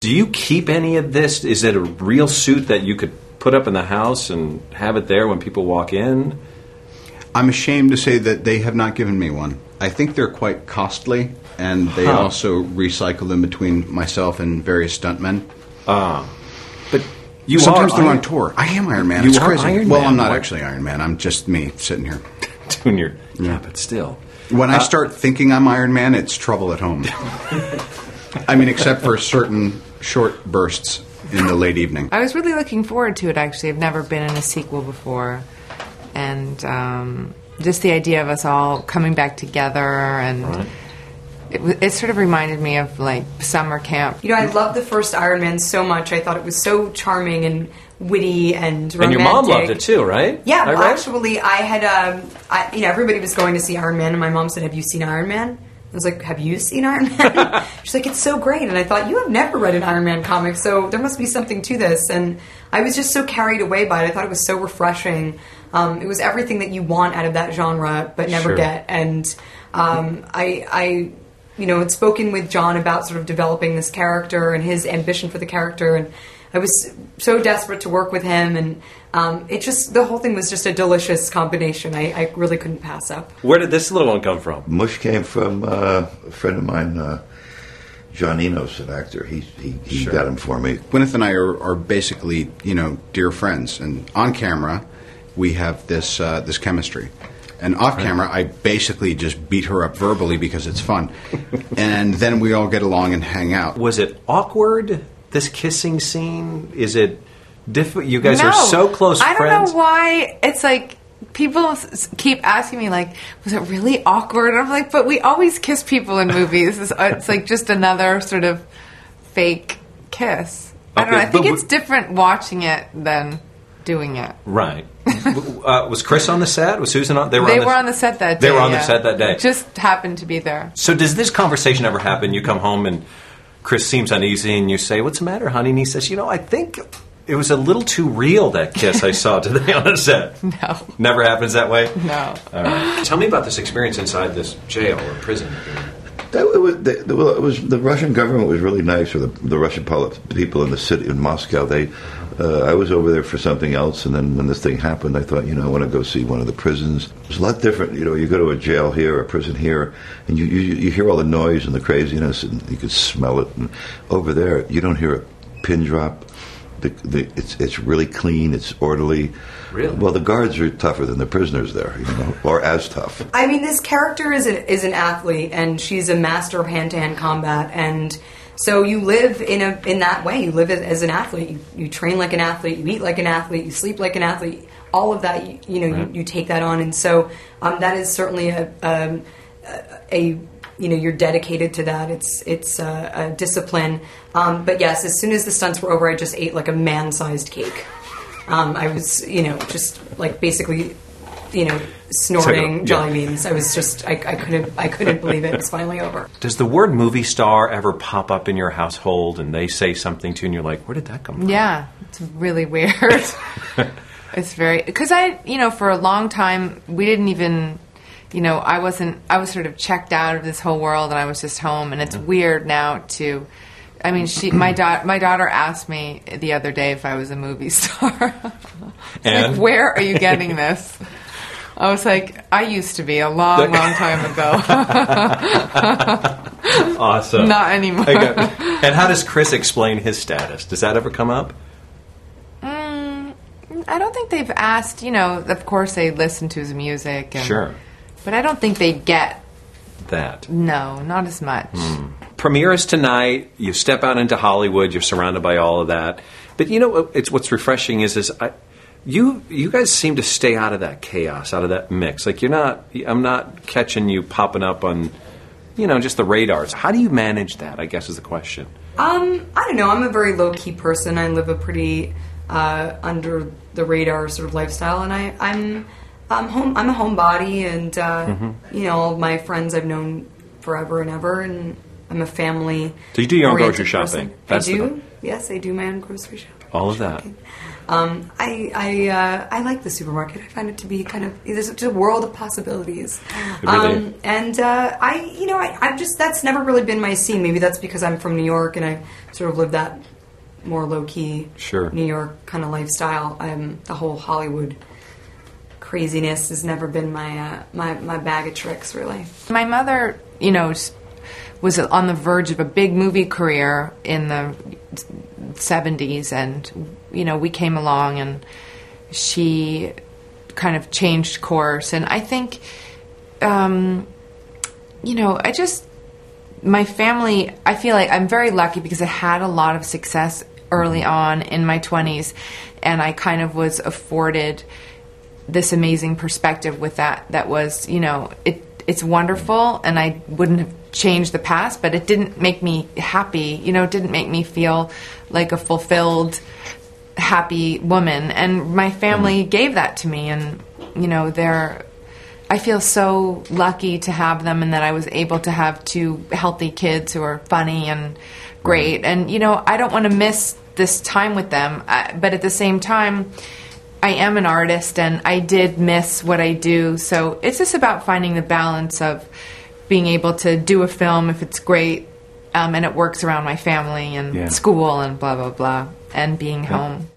Do you keep any of this? Is it a real suit that you could put up in the house and have it there when people walk in? I'm ashamed to say that they have not given me one. I think they're quite costly, and they also recycle them between myself and various stuntmen. But you sometimes they're Iron... on tour. I am Iron Man. You it's are crazy. Iron well, Man. I'm not actually Iron Man. I'm just me sitting here. Doing your... Yeah, but still. When I start thinking I'm Iron Man, it's trouble at home. I mean, except for certain short bursts in the late evening. I was really looking forward to it, actually. I've never been in a sequel before. And just the idea of us all coming back together, and Right. it sort of reminded me of, like, summer camp. You know, I loved the first Iron Man so much. I thought it was so charming and witty and romantic. And your mom loved it too, right? Yeah, right? actually, I had, everybody was going to see Iron Man, and my mom said, "Have you seen Iron Man?" I was like, "Have you seen Iron Man?" She's like, "It's so great." And I thought, you have never read an Iron Man comic, so there must be something to this. And I was just so carried away by it. I thought it was so refreshing. It was everything that you want out of that genre, but never get. And I had spoken with John about sort of developing this character and his ambition for the character, and I was so desperate to work with him, and the whole thing was just a delicious combination. I really couldn't pass up. Where did this little one come from? Mush came from a friend of mine, John Enos, an actor. He got him for me. Gwyneth and I are basically, dear friends, and on camera we have this chemistry. And off camera, I basically just beat her up verbally because it's fun. And then we all get along and hang out. Was it awkward, this kissing scene? Is it difficult? You guys are so close friends. I don't know why. It's like people keep asking me, like, was it really awkward? I'm like, but we always kiss people in movies. It's like just another sort of fake kiss. I don't know. I think it's different watching it than doing it. Right. Was Chris on the set? Was Susan on? They were on the set that day. They were on the set that day. Just happened to be there. So does this conversation ever happen? You come home and Chris seems uneasy and you say, "What's the matter, honey?" And he says, "I think it was a little too real, that kiss I saw today on the set." No. Never happens that way? No. All right. Tell me about this experience inside this jail or prison. It was the Russian government was really nice, or the Russian people in the city in Moscow. I was over there for something else, and then when this thing happened, I thought, I want to go see one of the prisons. It's a lot different. You go to a jail here, a prison here, and you hear all the noise and the craziness, and you can smell it. And over there, you don't hear a pin drop. It's really clean. It's orderly. Really? Well, the guards are tougher than the prisoners there, or as tough. I mean, this character is an athlete, and she's a master of hand-to-hand combat, and so you live in that way. You live as an athlete. You train like an athlete. You eat like an athlete. You sleep like an athlete. All of that, you take that on, and so that is certainly a you're dedicated to that. It's a discipline. But yes, as soon as the stunts were over, I just ate like a man-sized cake. I was, just like basically, snorting jelly beans. I was just, I couldn't believe it. It's finally over. Does the word movie star ever pop up in your household and they say something to you and you're like, where did that come from? Yeah, it's really weird. It's very, because for a long time, we didn't even, I was sort of checked out of this whole world and I was just home, and it's weird now to, my daughter asked me the other day if I was a movie star. And? Like, where are you getting this? I was like, I used to be a long time ago. Awesome. Not anymore. And how does Chris explain his status? Does that ever come up? I don't think they've asked. Of course they listen to his music. Sure. But I don't think they get that. No, not as much. Premiere is tonight. You step out into Hollywood. You're surrounded by all of that. But it's what's refreshing is you guys seem to stay out of that chaos, out of that mix. Like I'm not catching you popping up on, just the radars. How do you manage that, I guess is the question. I don't know. I'm a very low-key person. I live a pretty under the radar sort of lifestyle, and I'm a homebody, and all of my friends I've known forever and ever, and I'm a family. So you do your own grocery shopping. I do. Yes, I do my own grocery shopping. all of that. I like the supermarket. I find it to be kind of there's a world of possibilities. Really? And I've just that's never really been my scene. Maybe that's because I'm from New York and I sort of live that more low key New York kind of lifestyle. The whole Hollywood craziness has never been my bag of tricks, really. My mother, was on the verge of a big movie career in the 70s, and we came along and she kind of changed course. And I think my family, I feel like I'm very lucky because I had a lot of success early on in my 20s, and I kind of was afforded this amazing perspective with that was, it's wonderful, and I wouldn't have changed the past, but it didn't make me happy. It didn't make me feel like a fulfilled, happy woman. And my family gave that to me, and I feel so lucky to have them, and that I was able to have two healthy kids who are funny and great. And I don't want to miss this time with them, but at the same time, I am an artist, and I did miss what I do. So it's just about finding the balance of being able to do a film if it's great, and it works around my family and school and blah, blah, blah, and being home.